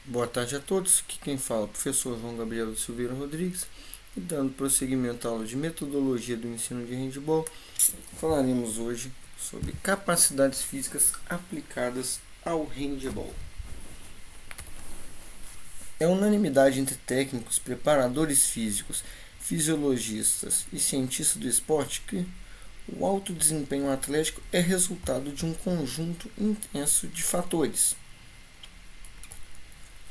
Boa tarde a todos. Aqui quem fala é o professor João Gabriel Silveira Rodrigues. E dando prosseguimento à aula de metodologia do ensino de handebol, falaremos hoje sobre capacidades físicas aplicadas ao handebol. É unanimidade entre técnicos, preparadores físicos, fisiologistas e cientistas do esporte que o alto desempenho atlético é resultado de um conjunto intenso de fatores,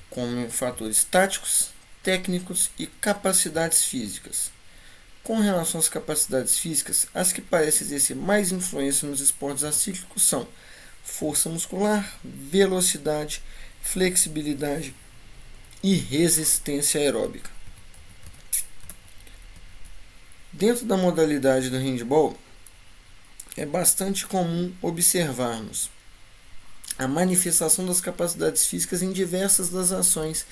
como fatores táticos, técnicos e capacidades físicas. Com relação às capacidades físicas, as que parecem exercer mais influência nos esportes acíclicos são força muscular, velocidade, flexibilidade e resistência aeróbica. Dentro da modalidade do handball, é bastante comum observarmos a manifestação das capacidades físicas em diversas das ações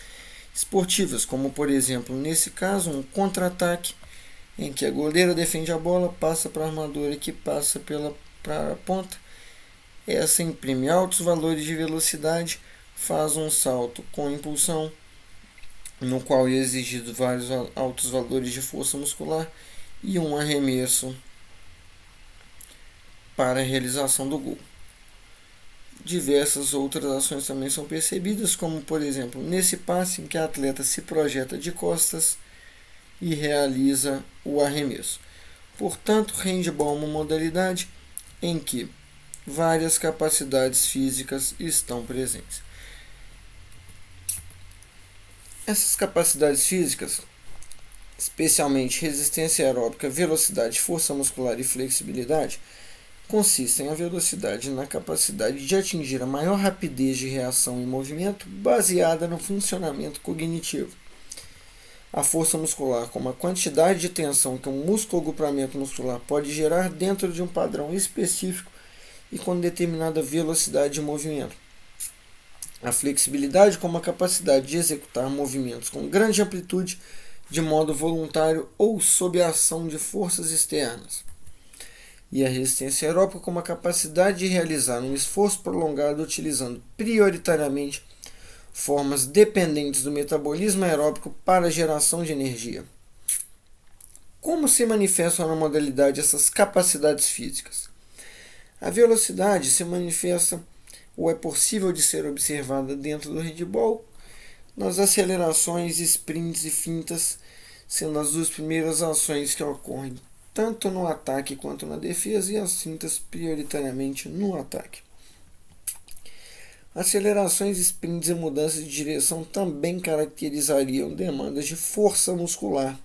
esportivas, como por exemplo, nesse caso, um contra-ataque, em que a goleira defende a bola, passa para a armadora que passa para a ponta. Essa imprime altos valores de velocidade, faz um salto com impulsão, no qual é exigido vários altos valores de força muscular e um arremesso para a realização do gol. Diversas outras ações também são percebidas, como por exemplo, nesse passe em que a atleta se projeta de costas e realiza o arremesso. Portanto, handebol é uma modalidade em que várias capacidades físicas estão presentes. Essas capacidades físicas, especialmente resistência aeróbica, velocidade, força muscular e flexibilidade, consistem a velocidade na capacidade de atingir a maior rapidez de reação e movimento baseada no funcionamento cognitivo. A força muscular, como a quantidade de tensão que um músculo ou agrupamento muscular pode gerar dentro de um padrão específico e com determinada velocidade de movimento. A flexibilidade, como a capacidade de executar movimentos com grande amplitude de modo voluntário ou sob a ação de forças externas. E a resistência aeróbica, como a capacidade de realizar um esforço prolongado utilizando prioritariamente formas dependentes do metabolismo aeróbico para a geração de energia. Como se manifestam na modalidade essas capacidades físicas? A velocidade se manifesta ou é possível de ser observada dentro do handebol nas acelerações, sprints e fintas, sendo as duas primeiras ações que ocorrem tanto no ataque quanto na defesa e as fintas prioritariamente no ataque. Acelerações, sprints e mudanças de direção também caracterizariam demandas de força muscular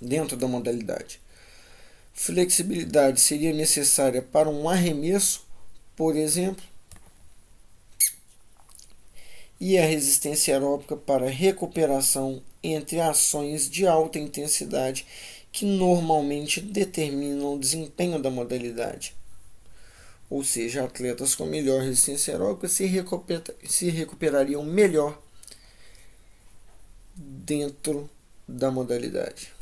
dentro da modalidade. Flexibilidade seria necessária para um arremesso, por exemplo, e a resistência aeróbica para recuperação entre ações de alta intensidade que normalmente determinam o desempenho da modalidade. Ou seja, atletas com melhor resistência aeróbica se recuperariam melhor dentro da modalidade.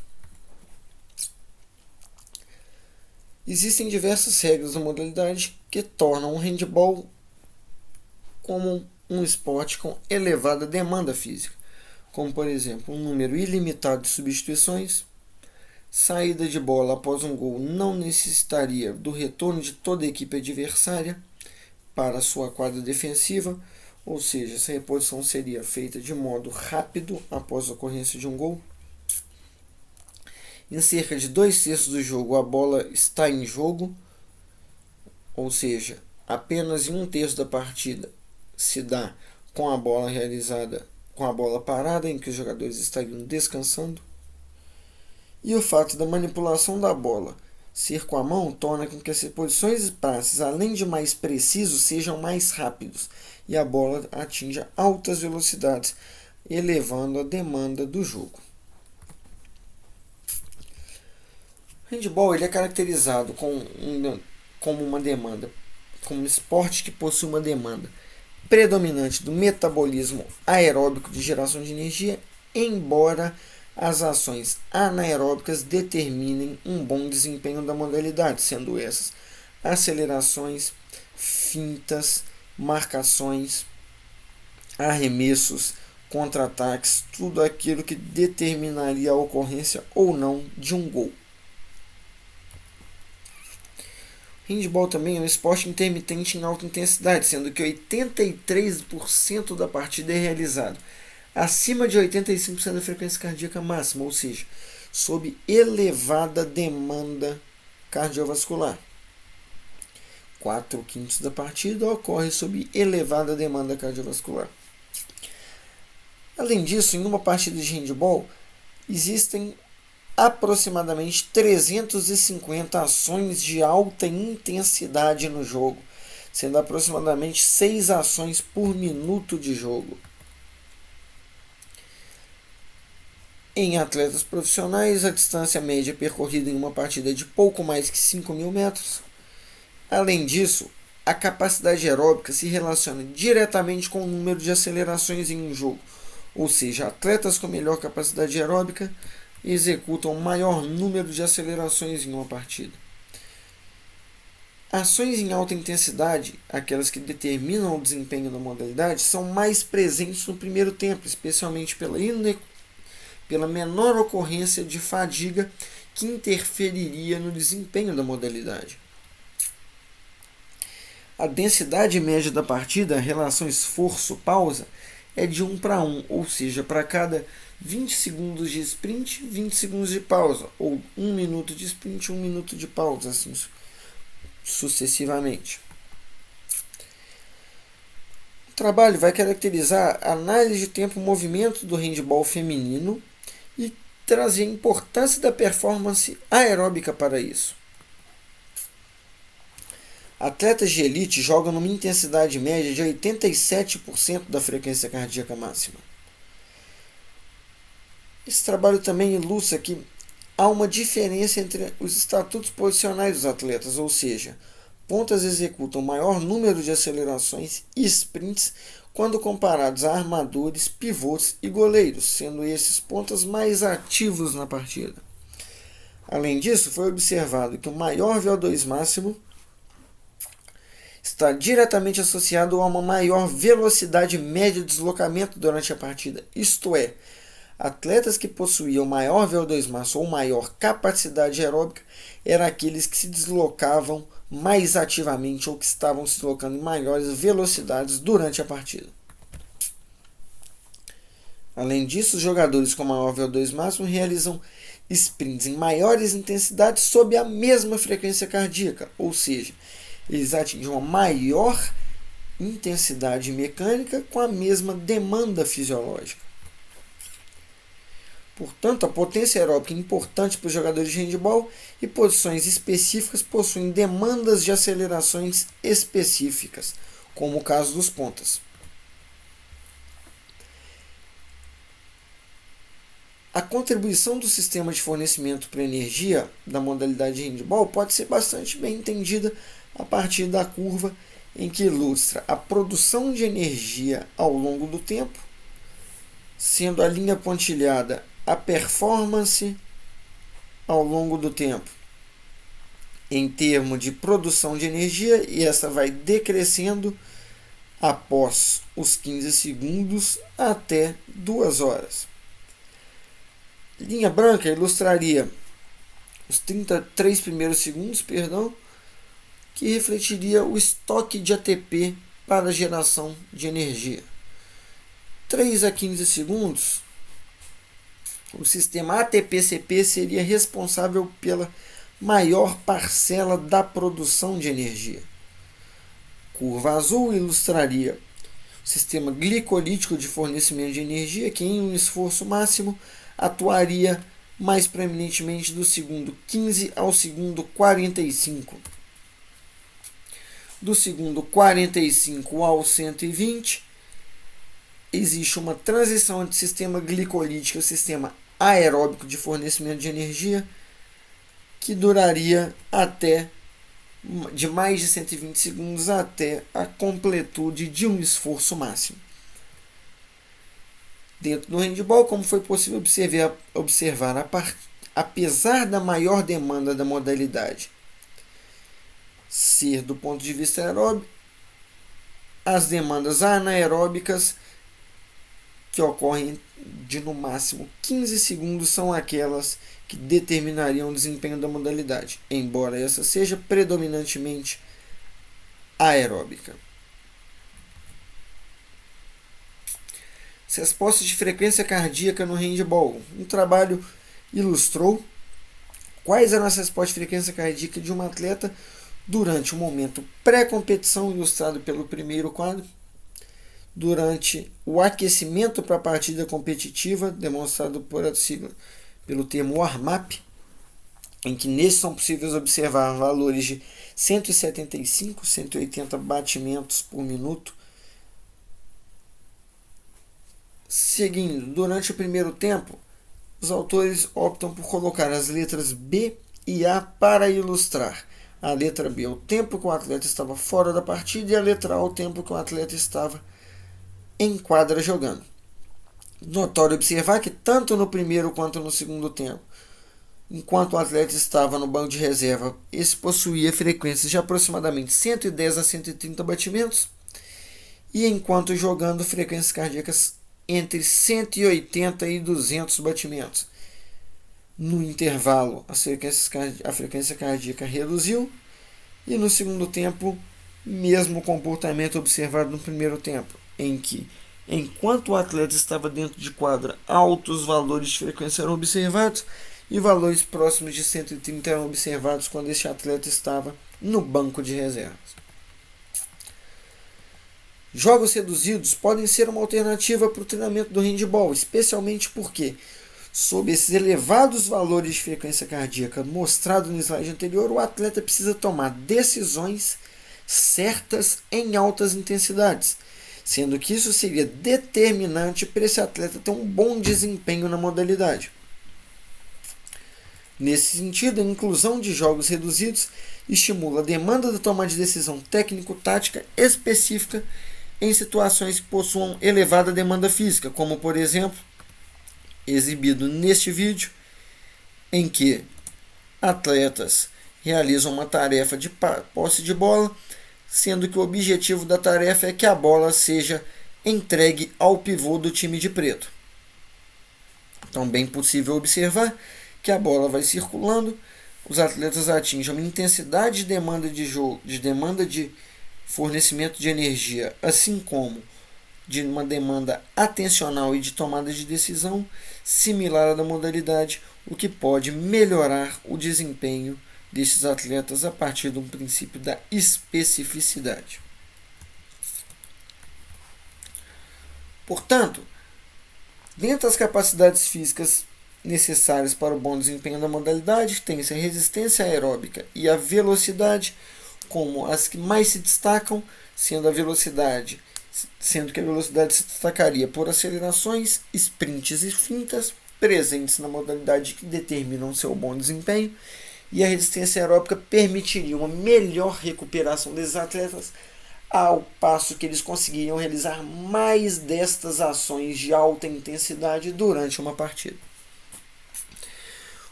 Existem diversas regras da modalidade que tornam o handebol como um esporte com elevada demanda física, como por exemplo, um número ilimitado de substituições, saída de bola após um gol não necessitaria do retorno de toda a equipe adversária para sua quadra defensiva, ou seja, essa reposição seria feita de modo rápido após a ocorrência de um gol. Em cerca de 2/3 do jogo a bola está em jogo, ou seja, apenas em 1/3 da partida se dá com a bola realizada, com a bola parada, em que os jogadores estariam descansando. E o fato da manipulação da bola ser com a mão torna com que as reposições e passes, além de mais precisos, sejam mais rápidos e a bola atinja altas velocidades, elevando a demanda do jogo. O handebol ele é caracterizado como uma demanda, como um esporte que possui uma demanda predominante do metabolismo aeróbico de geração de energia, embora as ações anaeróbicas determinem um bom desempenho da modalidade, sendo essas acelerações, fintas, marcações, arremessos, contra-ataques, tudo aquilo que determinaria a ocorrência ou não de um gol. Handball também é um esporte intermitente em alta intensidade, sendo que 83% da partida é realizado acima de 85% da frequência cardíaca máxima, ou seja, sob elevada demanda cardiovascular. 4/5 da partida ocorre sob elevada demanda cardiovascular. Além disso, em uma partida de handball, existem aproximadamente 350 ações de alta intensidade no jogo, sendo aproximadamente 6 ações por minuto de jogo. Em atletas profissionais, a distância média percorrida em uma partida é de pouco mais que 5.000 metros. Além disso, a capacidade aeróbica se relaciona diretamente com o número de acelerações em um jogo, ou seja, atletas com melhor capacidade aeróbica executam maior número de acelerações em uma partida. Ações em alta intensidade, aquelas que determinam o desempenho da modalidade, são mais presentes no primeiro tempo, especialmente pela menor ocorrência de fadiga que interferiria no desempenho da modalidade. A densidade média da partida, a relação esforço-pausa, é de 1:1, ou seja, para cada 20 segundos de sprint, 20 segundos de pausa, ou 1 minuto de sprint, 1 minuto de pausa, assim sucessivamente. O trabalho vai caracterizar a análise de tempo-movimento do handball feminino e trazer a importância da performance aeróbica para isso. Atletas de elite jogam numa intensidade média de 87% da frequência cardíaca máxima. Esse trabalho também ilustra que há uma diferença entre os estatutos posicionais dos atletas, ou seja, pontas executam maior número de acelerações e sprints quando comparados a armadores, pivôs e goleiros, sendo esses pontas mais ativos na partida. Além disso, foi observado que o maior VO2 máximo está diretamente associado a uma maior velocidade média de deslocamento durante a partida, isto é, atletas que possuíam maior VO2 máximo ou maior capacidade aeróbica eram aqueles que se deslocavam mais ativamente ou que estavam se deslocando em maiores velocidades durante a partida. Além disso, os jogadores com maior VO2 máximo realizam sprints em maiores intensidades sob a mesma frequência cardíaca, ou seja, eles atingem uma maior intensidade mecânica com a mesma demanda fisiológica. Portanto, a potência aeróbica é importante para os jogadores de handball e posições específicas possuem demandas de acelerações específicas, como o caso dos pontas. A contribuição do sistema de fornecimento para energia da modalidade de handball pode ser bastante bem entendida a partir da curva em que ilustra a produção de energia ao longo do tempo, sendo a linha pontilhada a performance ao longo do tempo em termos de produção de energia, e essa vai decrescendo após os 15 segundos até 2 horas. Linha branca ilustraria os 33 primeiros segundos, que refletiria o estoque de ATP para a geração de energia. 3 a 15 segundos, o sistema ATP-CP seria responsável pela maior parcela da produção de energia. Curva azul ilustraria o sistema glicolítico de fornecimento de energia, que em um esforço máximo atuaria mais preeminentemente do segundo 15 ao segundo 45. Do segundo 45 ao 120, existe uma transição entre sistema glicolítico e sistema aeróbico de fornecimento de energia que duraria até de mais de 120 segundos até a completude de um esforço máximo. Dentro do handball, como foi possível observar, apesar da maior demanda da modalidade ser do ponto de vista aeróbico, as demandas anaeróbicas que ocorrem de no máximo 15 segundos são aquelas que determinariam o desempenho da modalidade, embora essa seja predominantemente aeróbica. As respostas de frequência cardíaca no handball. Um trabalho ilustrou quais eram as respostas de frequência cardíaca de um atleta durante o momento pré-competição, ilustrado pelo primeiro quadro, durante o aquecimento para a partida competitiva, demonstrado por a sigla pelo termo warm-up, em que nesses são possíveis observar valores de 175, 180 batimentos por minuto. Seguindo, durante o primeiro tempo, os autores optam por colocar as letras B e A para ilustrar. A letra B é o tempo que o atleta estava fora da partida e a letra A é o tempo que o atleta estava em quadra jogando. Notório observar que tanto no primeiro quanto no segundo tempo, enquanto o atleta estava no banco de reserva, esse possuía frequências de aproximadamente 110 a 130 batimentos, e enquanto jogando, frequências cardíacas entre 180 e 200 batimentos. No intervalo, a frequência cardíaca reduziu, e no segundo tempo, mesmo comportamento observado no primeiro tempo, em que, enquanto o atleta estava dentro de quadra, altos valores de frequência eram observados e valores próximos de 130 eram observados quando este atleta estava no banco de reservas. Jogos reduzidos podem ser uma alternativa para o treinamento do handball, especialmente porque, sob esses elevados valores de frequência cardíaca mostrados no slide anterior, o atleta precisa tomar decisões certas em altas intensidades, sendo que isso seria determinante para esse atleta ter um bom desempenho na modalidade. Nesse sentido, a inclusão de jogos reduzidos estimula a demanda da tomada de decisão técnico-tática específica em situações que possuam elevada demanda física, como, por exemplo, exibido neste vídeo, em que atletas realizam uma tarefa de posse de bola, sendo que o objetivo da tarefa é que a bola seja entregue ao pivô do time de preto. Então, bem possível observar que a bola vai circulando, os atletas atingem uma intensidade de demanda de jogo, de demanda de fornecimento de energia, assim como de uma demanda atencional e de tomada de decisão similar à da modalidade, o que pode melhorar o desempenho desses atletas a partir de um princípio da especificidade. Portanto, dentre as capacidades físicas necessárias para o bom desempenho da modalidade, tem-se a resistência aeróbica e a velocidade como as que mais se destacam, sendo que a velocidade se destacaria por acelerações, sprints e fintas presentes na modalidade que determinam seu bom desempenho, e a resistência aeróbica permitiria uma melhor recuperação desses atletas, ao passo que eles conseguiriam realizar mais destas ações de alta intensidade durante uma partida.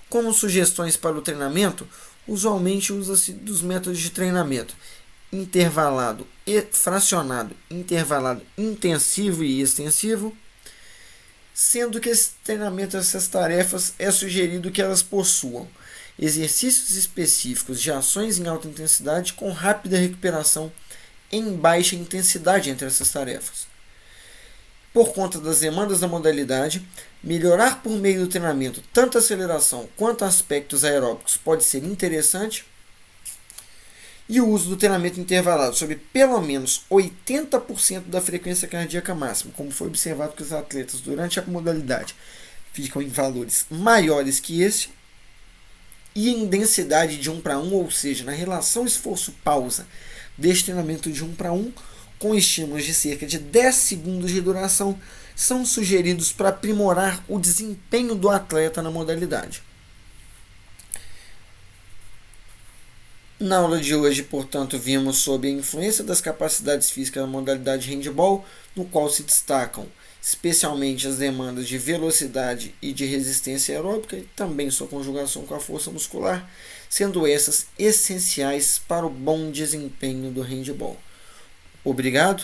Como sugestões para o treinamento, usualmente usa-se dos métodos de treinamento intervalado e fracionado, intervalado intensivo e extensivo, sendo que esse treinamento, essas tarefas, é sugerido que elas possuam exercícios específicos de ações em alta intensidade com rápida recuperação em baixa intensidade entre essas tarefas. Por conta das demandas da modalidade, melhorar por meio do treinamento tanto a aceleração quanto aspectos aeróbicos pode ser interessante, e o uso do treinamento intervalado sobre pelo menos 80% da frequência cardíaca máxima, como foi observado que os atletas durante a modalidade ficam em valores maiores que esse, e em densidade de 1:1, ou seja, na relação esforço-pausa deste treinamento de 1:1, com estímulos de cerca de 10 segundos de duração, são sugeridos para aprimorar o desempenho do atleta na modalidade. Na aula de hoje, portanto, vimos sobre a influência das capacidades físicas na modalidade handball, no qual se destacam especialmente as demandas de velocidade e de resistência aeróbica, e também sua conjugação com a força muscular, sendo essas essenciais para o bom desempenho do handball. Obrigado.